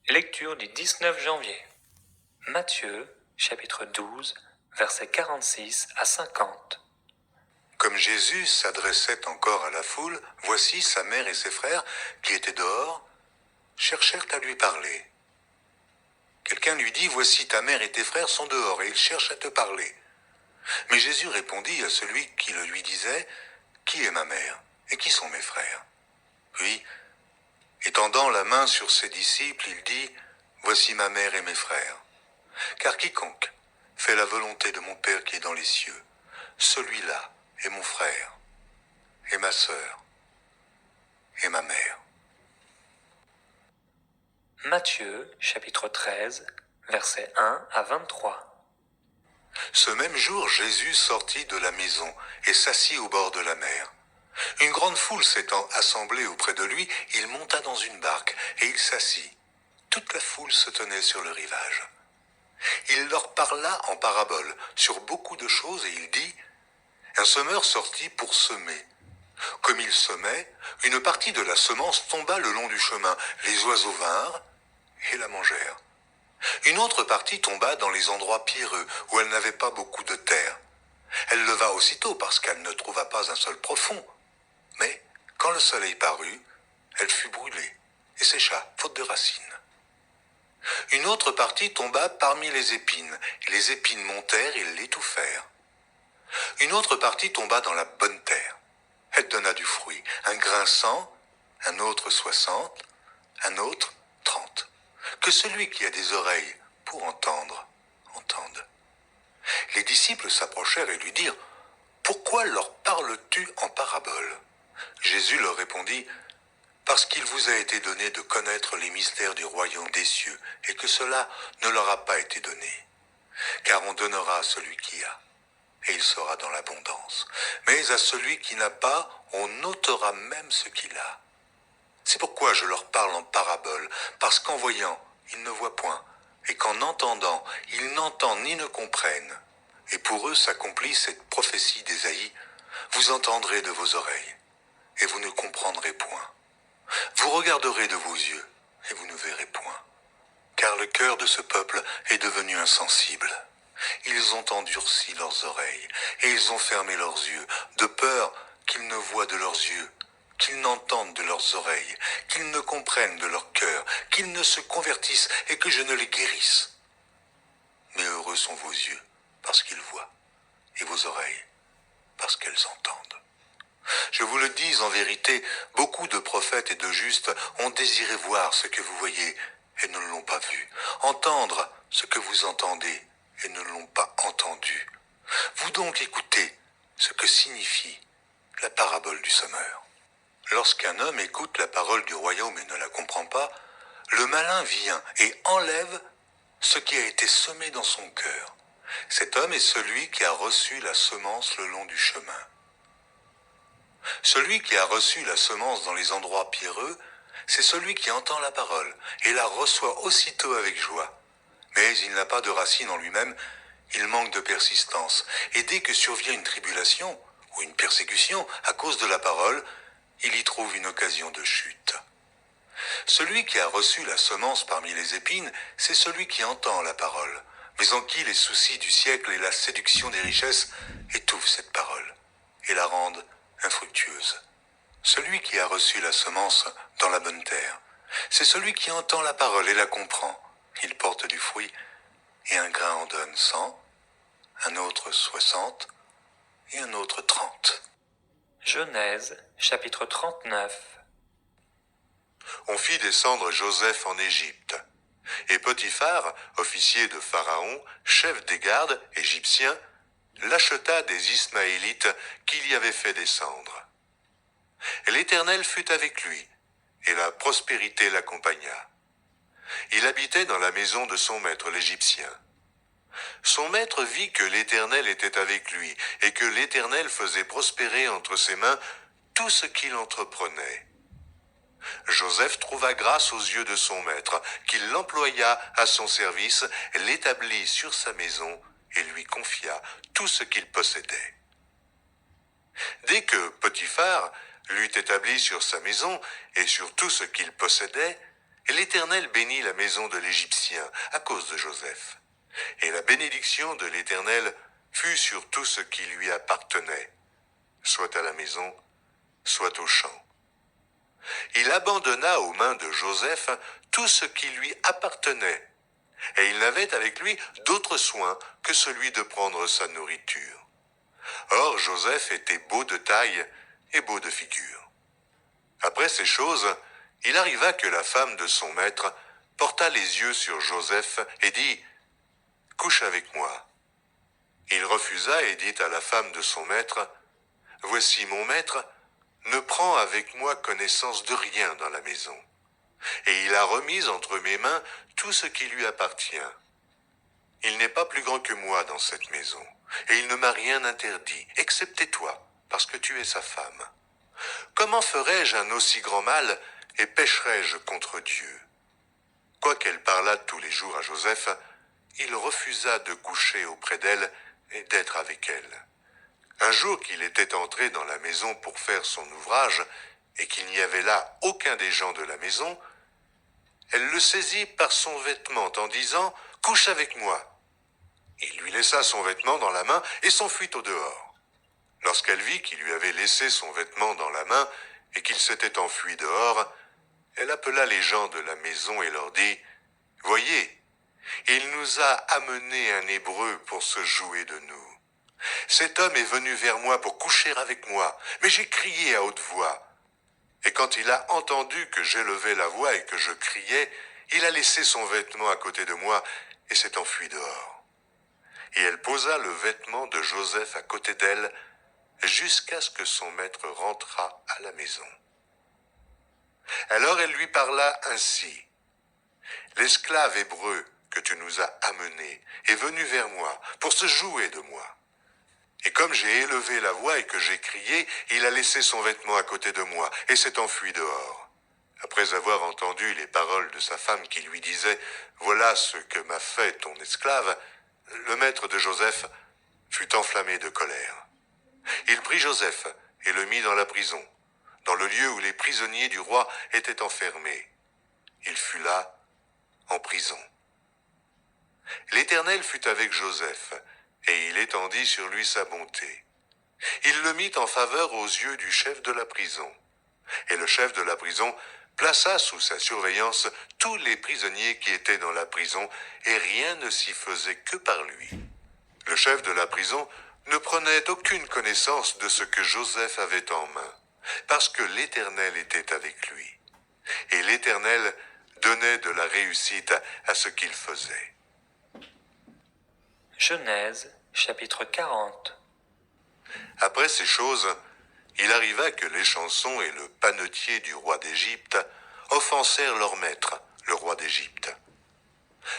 Lecture du 19 janvier. Matthieu, chapitre 12, versets 46 à 50. Comme Jésus s'adressait encore à la foule, voici sa mère et ses frères, qui étaient dehors, cherchèrent à lui parler. Quelqu'un lui dit, voici ta mère et tes frères sont dehors, et ils cherchent à te parler. Mais Jésus répondit à celui qui le lui disait, qui est ma mère, et qui sont mes frères? Puis, étendant la main sur ses disciples, il dit, voici ma mère et mes frères. Car quiconque fait la volonté de mon Père qui est dans les cieux, celui-là est mon frère, et ma sœur, et ma mère. Matthieu, chapitre 13, versets 1 à 23. Ce même jour, Jésus sortit de la maison et s'assit au bord de la mer. Une grande foule s'étant assemblée auprès de lui, il monta dans une barque et il s'assit. Toute la foule se tenait sur le rivage. Il leur parla en parabole sur beaucoup de choses et il dit, un semeur sortit pour semer. Comme il semait, une partie de la semence tomba le long du chemin. Les oiseaux vinrent et la mangèrent. Une autre partie tomba dans les endroits pierreux, où elle n'avait pas beaucoup de terre. Elle leva aussitôt parce qu'elle ne trouva pas un sol profond. Mais, quand le soleil parut, elle fut brûlée et sécha, faute de racines. Une autre partie tomba parmi les épines. Les épines montèrent et l'étouffèrent. Une autre partie tomba dans la bonne terre. Elle donna du fruit, un grain 100, un autre 60, un autre 30. Que celui qui a des oreilles pour entendre, entende. Les disciples s'approchèrent et lui dirent, « Pourquoi leur parles-tu en parabole ?» Jésus leur répondit, « Parce qu'il vous a été donné de connaître les mystères du royaume des cieux, et que cela ne leur a pas été donné. Car on donnera à celui qui a, et il sera dans l'abondance. Mais à celui qui n'a pas, on ôtera même ce qu'il a. C'est pourquoi je leur parle en parabole, parce qu'en voyant, ils ne voient point, et qu'en entendant, ils n'entendent ni ne comprennent. Et pour eux s'accomplit cette prophétie d'Ésaïe, vous entendrez de vos oreilles, et vous ne comprendrez point. Vous regarderez de vos yeux, et vous ne verrez point. Car le cœur de ce peuple est devenu insensible. Ils ont endurci leurs oreilles, et ils ont fermé leurs yeux, de peur qu'ils ne voient de leurs yeux, qu'ils n'entendent de leurs oreilles, qu'ils ne comprennent de leur cœur, qu'ils ne se convertissent et que je ne les guérisse. Mais heureux sont vos yeux, parce qu'ils voient, et vos oreilles, parce qu'elles entendent. Je vous le dis en vérité, beaucoup de prophètes et de justes ont désiré voir ce que vous voyez et ne l'ont pas vu, entendre ce que vous entendez et ne l'ont pas entendu. Vous donc écoutez ce que signifie la parabole du semeur. Lorsqu'un homme écoute la parole du royaume et ne la comprend pas, le malin vient et enlève ce qui a été semé dans son cœur. Cet homme est celui qui a reçu la semence le long du chemin. Celui qui a reçu la semence dans les endroits pierreux, c'est celui qui entend la parole et la reçoit aussitôt avec joie. Mais il n'a pas de racine en lui-même, il manque de persistance. Et dès que survient une tribulation ou une persécution à cause de la parole, il y trouve une occasion de chute. Celui qui a reçu la semence parmi les épines, c'est celui qui entend la parole, mais en qui les soucis du siècle et la séduction des richesses étouffent cette parole et la rendent infructueuse. Celui qui a reçu la semence dans la bonne terre, c'est celui qui entend la parole et la comprend. Il porte du fruit, et un grain en donne 100, un autre 60, et un autre 30. Genèse, chapitre 39. On fit descendre Joseph en Égypte. Et Potiphar, officier de Pharaon, chef des gardes égyptiens, l'acheta des Ismaélites qu'il y avait fait descendre. Et l'Éternel fut avec lui, et la prospérité l'accompagna. Il habitait dans la maison de son maître l'Égyptien. Son maître vit que l'Éternel était avec lui, et que l'Éternel faisait prospérer entre ses mains tout ce qu'il entreprenait. Joseph trouva grâce aux yeux de son maître, qu'il l'employa à son service, l'établit sur sa maison et lui confia tout ce qu'il possédait. Dès que Potiphar l'eut établi sur sa maison et sur tout ce qu'il possédait, Et l'Éternel bénit la maison de l'Égyptien à cause de Joseph. Et la bénédiction de l'Éternel fut sur tout ce qui lui appartenait, soit à la maison, soit au champ. Il abandonna aux mains de Joseph tout ce qui lui appartenait, et il n'avait avec lui d'autre soin que celui de prendre sa nourriture. Or Joseph était beau de taille et beau de figure. Après ces choses, il arriva que la femme de son maître porta les yeux sur Joseph et dit « Couche avec moi ». Il refusa et dit à la femme de son maître « Voici mon maître ne prend avec moi connaissance de rien dans la maison, et il a remis entre mes mains tout ce qui lui appartient. Il n'est pas plus grand que moi dans cette maison, et il ne m'a rien interdit, excepté toi, parce que tu es sa femme. Comment ferais-je un aussi grand mal et pécherais-je contre Dieu ?» Quoiqu'elle parlât tous les jours à Joseph, il refusa de coucher auprès d'elle et d'être avec elle. Un jour qu'il était entré dans la maison pour faire son ouvrage, et qu'il n'y avait là aucun des gens de la maison, elle le saisit par son vêtement en disant « Couche avec moi ». Il lui laissa son vêtement dans la main et s'enfuit au dehors. Lorsqu'elle vit qu'il lui avait laissé son vêtement dans la main et qu'il s'était enfui dehors, elle appela les gens de la maison et leur dit « Voyez, il nous a amené un Hébreu pour se jouer de nous. Cet homme est venu vers moi pour coucher avec moi, mais j'ai crié à haute voix. Et quand il a entendu que j'élevais la voix et que je criais, il a laissé son vêtement à côté de moi et s'est enfui dehors. » Et elle posa le vêtement de Joseph à côté d'elle jusqu'à ce que son maître rentrât à la maison. Alors elle lui parla ainsi. « L'esclave hébreu que tu nous as amené est venu vers moi pour se jouer de moi. Et comme j'ai élevé la voix et que j'ai crié, il a laissé son vêtement à côté de moi et s'est enfui dehors. » Après avoir entendu les paroles de sa femme qui lui disait « Voilà ce que m'a fait ton esclave », le maître de Joseph fut enflammé de colère. Il prit Joseph et le mit dans la prison, dans le lieu où les prisonniers du roi étaient enfermés. Il fut là, en prison. L'Éternel fut avec Joseph, et il étendit sur lui sa bonté. Il le mit en faveur aux yeux du chef de la prison. Et le chef de la prison plaça sous sa surveillance tous les prisonniers qui étaient dans la prison, et rien ne s'y faisait que par lui. Le chef de la prison ne prenait aucune connaissance de ce que Joseph avait en main, parce que l'Éternel était avec lui. Et l'Éternel donnait de la réussite à ce qu'il faisait. Genèse, chapitre 40. Après ces choses, il arriva que les chansons et le panetier du roi d'Égypte offensèrent leur maître, le roi d'Égypte.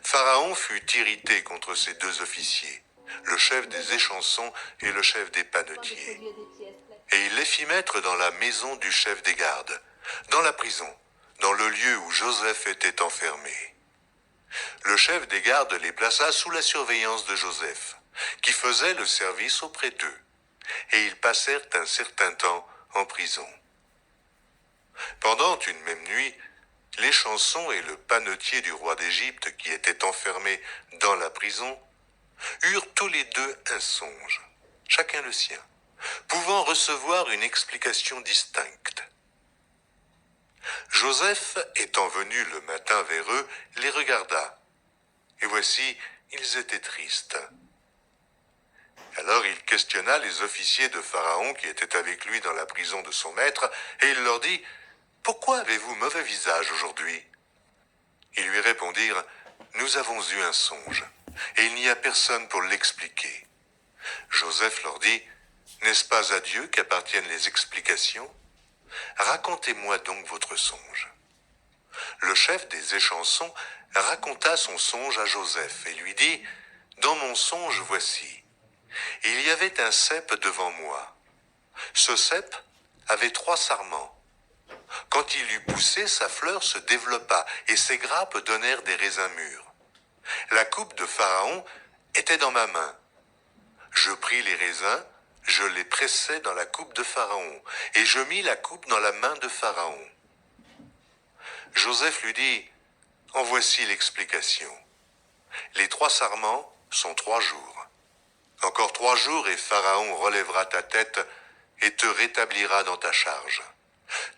Pharaon fut irrité contre ces deux officiers, le chef des échansons et le chef des panetiers. Et il les fit mettre dans la maison du chef des gardes, dans la prison, dans le lieu où Joseph était enfermé. Le chef des gardes les plaça sous la surveillance de Joseph, qui faisait le service auprès d'eux, et ils passèrent un certain temps en prison. Pendant une même nuit, les chansons et le panetier du roi d'Égypte, qui étaient enfermés dans la prison, eurent tous les deux un songe, chacun le sien, pouvant recevoir une explication distincte. Joseph, étant venu le matin vers eux, les regarda, et voici, ils étaient tristes. Alors il questionna les officiers de Pharaon qui étaient avec lui dans la prison de son maître, et il leur dit « Pourquoi avez-vous mauvais visage aujourd'hui » Ils lui répondirent « Nous avons eu un songe, et il n'y a personne pour l'expliquer. » Joseph leur dit « N'est-ce pas à Dieu qu'appartiennent les explications ? Racontez-moi donc votre songe. » Le chef des échansons raconta son songe à Joseph et lui dit « Dans mon songe, voici, il y avait un cep devant moi. Ce cep avait 3 sarments. Quand il eut poussé, sa fleur se développa et ses grappes donnèrent des raisins mûrs. La coupe de Pharaon était dans ma main. Je pris les raisins, je les pressai dans la coupe de Pharaon, et je mis la coupe dans la main de Pharaon. Joseph lui dit En voici l'explication. Les 3 sarments sont 3 jours. Encore 3 jours et Pharaon relèvera ta tête et te rétablira dans ta charge.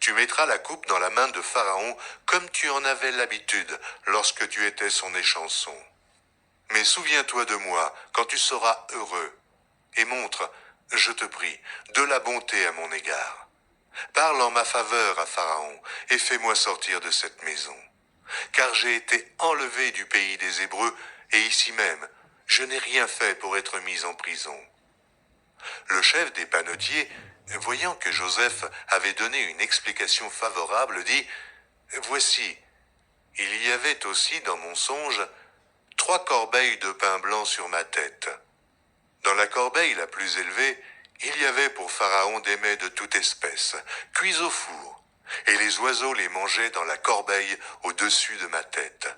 Tu mettras la coupe dans la main de Pharaon comme tu en avais l'habitude lorsque tu étais son échanson. Mais souviens-toi de moi quand tu seras heureux et montre, je te prie, de la bonté à mon égard. Parle en ma faveur à Pharaon et fais-moi sortir de cette maison. Car j'ai été enlevé du pays des Hébreux et ici même, je n'ai rien fait pour être mis en prison. Le chef des panetiers, voyant que Joseph avait donné une explication favorable, dit « Voici, il y avait aussi dans mon songe 3 corbeilles de pain blanc sur ma tête. Dans la corbeille la plus élevée, il y avait pour Pharaon des mets de toute espèce, cuits au four, et les oiseaux les mangeaient dans la corbeille au-dessus de ma tête. »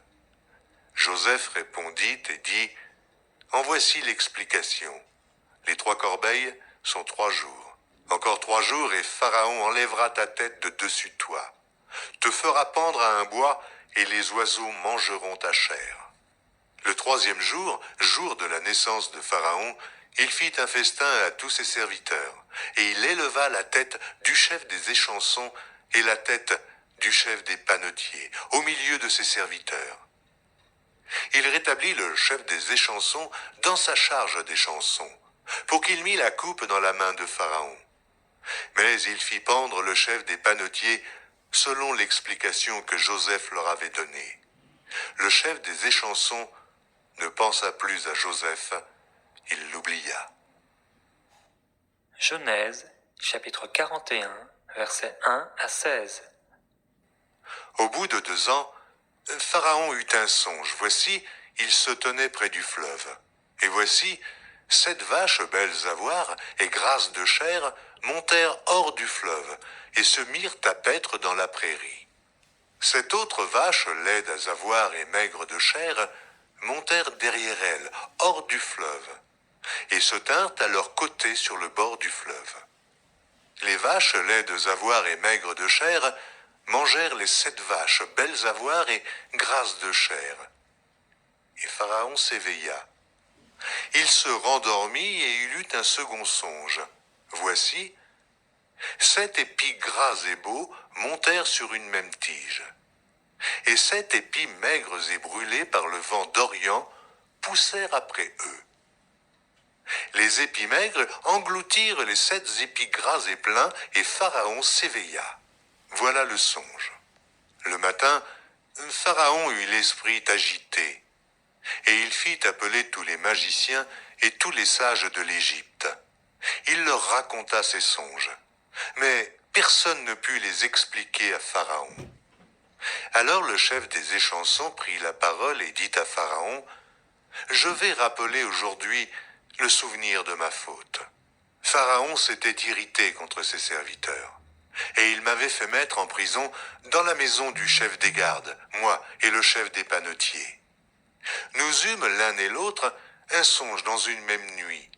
Joseph répondit et dit « En voici l'explication. Les 3 corbeilles sont 3 jours. Encore 3 jours et Pharaon enlèvera ta tête de dessus de toi, te fera pendre à un bois et les oiseaux mangeront ta chair. » Le 3e jour, jour de la naissance de Pharaon, il fit un festin à tous ses serviteurs, et il éleva la tête du chef des échansons et la tête du chef des panetiers, au milieu de ses serviteurs. Il rétablit le chef des échansons dans sa charge d'échanson, pour qu'il mît la coupe dans la main de Pharaon. Mais il fit pendre le chef des panetiers selon l'explication que Joseph leur avait donnée. Le chef des échansons ne pensa plus à Joseph, il l'oublia. Genèse, chapitre 41, versets 1 à 16. Au bout de 2 ans, Pharaon eut un songe. Voici, il se tenait près du fleuve. Et voici, 7 vaches belles à voir et grasses de chair montèrent hors du fleuve et se mirent à paître dans la prairie. 7 autres vaches laides à voir et maigres de chair montèrent derrière elles, hors du fleuve, et se tinrent à leur côté sur le bord du fleuve. Les vaches laides à voir et maigres de chair mangèrent les 7 vaches belles à voir et grasses de chair. Et Pharaon s'éveilla. Il se rendormit et il eut un second songe. Voici, 7 épis gras et beaux montèrent sur une même tige. Et 7 épis maigres et brûlés par le vent d'Orient poussèrent après eux. Les épis maigres engloutirent les 7 épis gras et pleins, et Pharaon s'éveilla. Voilà le songe. Le matin, Pharaon eut l'esprit agité, et il fit appeler tous les magiciens et tous les sages de l'Égypte. Il leur raconta ses songes, mais personne ne put les expliquer à Pharaon. Alors le chef des échansons prit la parole et dit à Pharaon, « Je vais rappeler aujourd'hui le souvenir de ma faute. » Pharaon s'était irrité contre ses serviteurs, et il m'avait fait mettre en prison dans la maison du chef des gardes, moi et le chef des panetiers. Nous eûmes l'un et l'autre un songe dans une même nuit,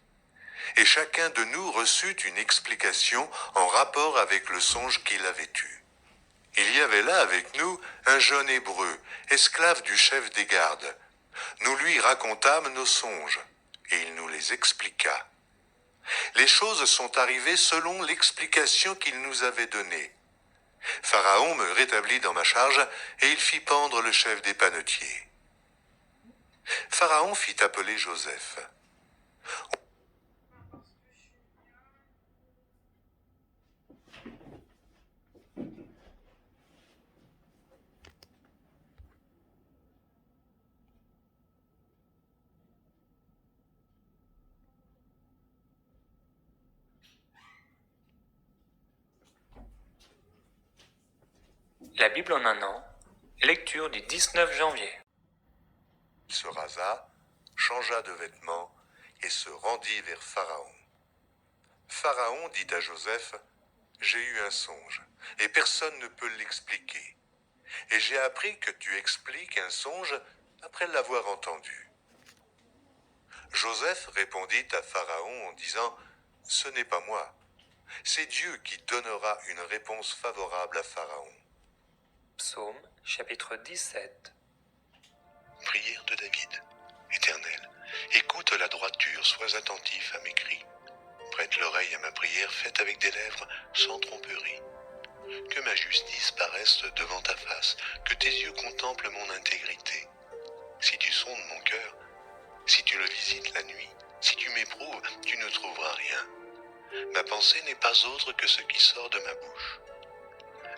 et chacun de nous reçut une explication en rapport avec le songe qu'il avait eu. Il y avait là avec nous un jeune Hébreu, esclave du chef des gardes. Nous lui racontâmes nos songes, et il nous les expliqua. Les choses sont arrivées selon l'explication qu'il nous avait donnée. Pharaon me rétablit dans ma charge, et il fit pendre le chef des panetiers. Pharaon fit appeler Joseph. La Bible en un an, lecture du 19 janvier. Il se rasa, changea de vêtements et se rendit vers Pharaon. Pharaon dit à Joseph, « J'ai eu un songe, et personne ne peut l'expliquer. Et j'ai appris que tu expliques un songe après l'avoir entendu. » Joseph répondit à Pharaon en disant, « Ce n'est pas moi, c'est Dieu qui donnera une réponse favorable à Pharaon. » Psaume, chapitre 17. prière de David. Éternel, écoute la droiture, sois attentif à mes cris. Prête l'oreille à ma prière faite avec des lèvres sans tromperie. Que ma justice paraisse devant ta face, que tes yeux contemplent mon intégrité. Si tu sondes mon cœur, si tu le visites la nuit, si tu m'éprouves, tu ne trouveras rien. Ma pensée n'est pas autre que ce qui sort de ma bouche.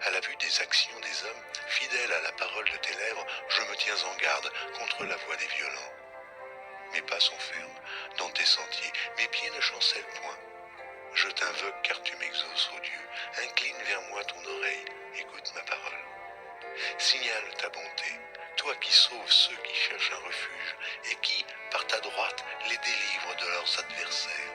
À la vue des actions des hommes, fidèles à la parole de tes lèvres, je me tiens en garde contre la voix des violents. Mes pas sont fermes dans tes sentiers, mes pieds ne chancellent point. Je t'invoque car tu m'exauces, ô Dieu. Incline vers moi ton oreille, écoute ma parole. Signale ta bonté, toi qui sauves ceux qui cherchent un refuge et qui, par ta droite, les délivres de leurs adversaires.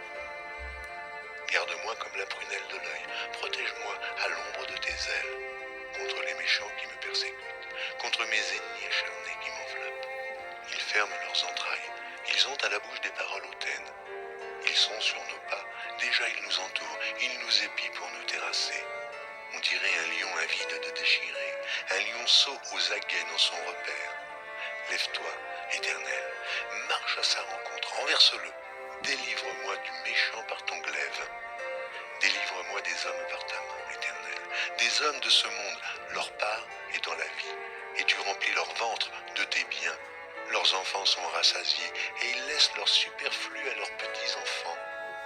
Garde-moi comme la prunelle de l'œil, protège-moi à l'ombre de tes ailes, contre les méchants qui me persécutent, contre mes ennemis acharnés qui m'enveloppent. Ils ferment leurs entrailles, ils ont à la bouche des paroles hautaines. Ils sont sur nos pas, déjà ils nous entourent, ils nous épient pour nous terrasser. On dirait un lion avide de déchirer, un lionceau aux aguets dans son repère. Lève-toi, Éternel, marche à sa rencontre, renverse-le. Délivre-moi du méchant par ton glaive. Délivre-moi des hommes par ta main, Éternel. Des hommes de ce monde, leur part est dans la vie, et tu remplis leur ventre de tes biens. Leurs enfants sont rassasiés, et ils laissent leur superflu à leurs petits-enfants.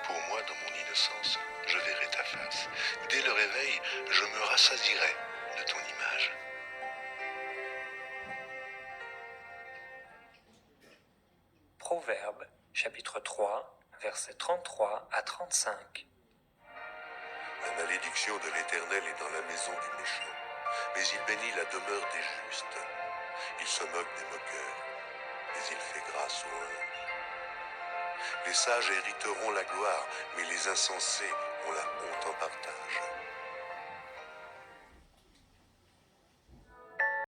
Pour moi, dans mon innocence, je verrai ta face. Dès le réveil, je me rassasierai de ton image. Proverbes, chapitre 3, versets 33 à 35. La malédiction de l'Éternel est dans la maison du méchant, mais il bénit la demeure des justes. Il se moque des moqueurs, mais il fait grâce aux humbles. Les sages hériteront la gloire, mais les insensés ont la honte en partage.